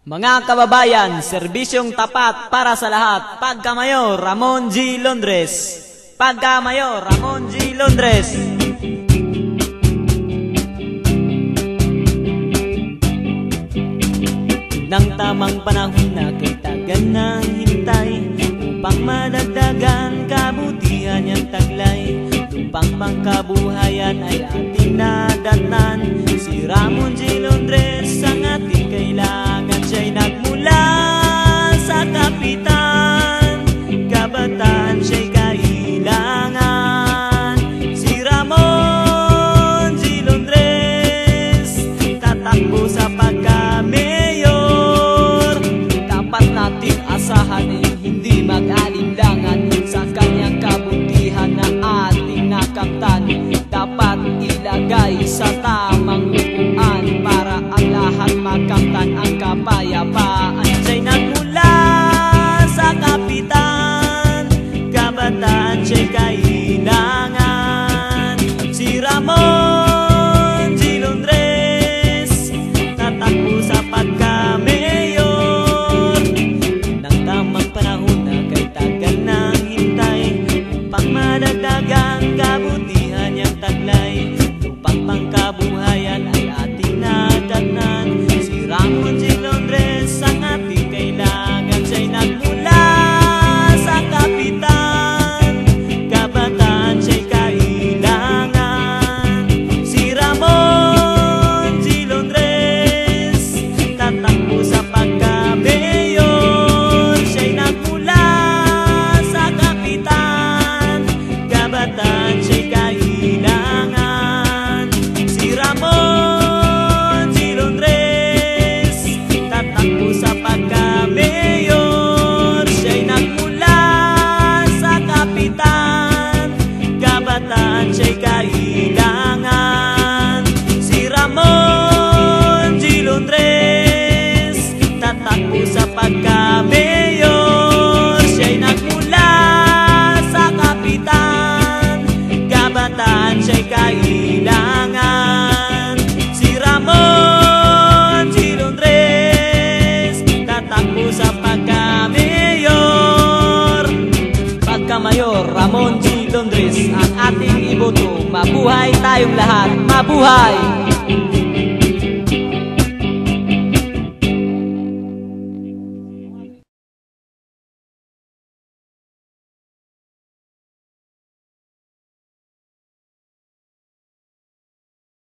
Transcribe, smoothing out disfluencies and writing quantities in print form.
Mga kababayan, serbisyong tapat para sa lahat. Pagka-Mayor Ramon G. Londres. Pagka-Mayor Ramon G. Londres. Nang tamang panahon na kay tagal ng hintay, upang madagdagan kabutihan niyang taglay, lupang pangkabuhayan ay ating nadatnan. Si Ramon G. Londres ang ating kailangan. Siya'y nagmula sa kapitan, kabataan siya'y kailangan. Si Ramon G. Londres tatakbo sa pagka-mayor. Dapat nating asahan ay hindi mag-alinlangan sa kanyang kabutihan na ating nakamtan. Dapat ilagay sa tamang upuan para ang lahat makamtan ang kapayapaan. Siya'y nagmula sa kapitan, kabataan siya'y kailangan. Si Ramon G. Londres tatakbo sa pagka-mayor. Nang tamang panahon na kay tagal ng hintay, upang madagdagang kabutihan niyang taglay, upang pangkabuhayan ay ating nadatnan. Si Ramon G. Londres ang ating kailangan. Siya'y nagmula sa kapitan, kabataan siya'y kailangan. Si Ramon G. Londres tatakbo sa pagka-mayor. Siya'y nagmula sa kapitan, kabataan siya'y kailangan. Si Ramon G. Londres tatakbo sa pagka-mayor. Siya'y nagmula sa kapitan, kabataan siya'y kailangan. Si Ramon G. Londres tatakbo sa pagka-mayor. Siya'y nagmula sa kapitan, kabataan siya'y kailangan. Si Ramon G. Londres tatakbo sa pagka-mayor. Pagka-Mayor Ramon G. Londres ang ating iboto. Mabuhay tayong lahat. Mabuhay!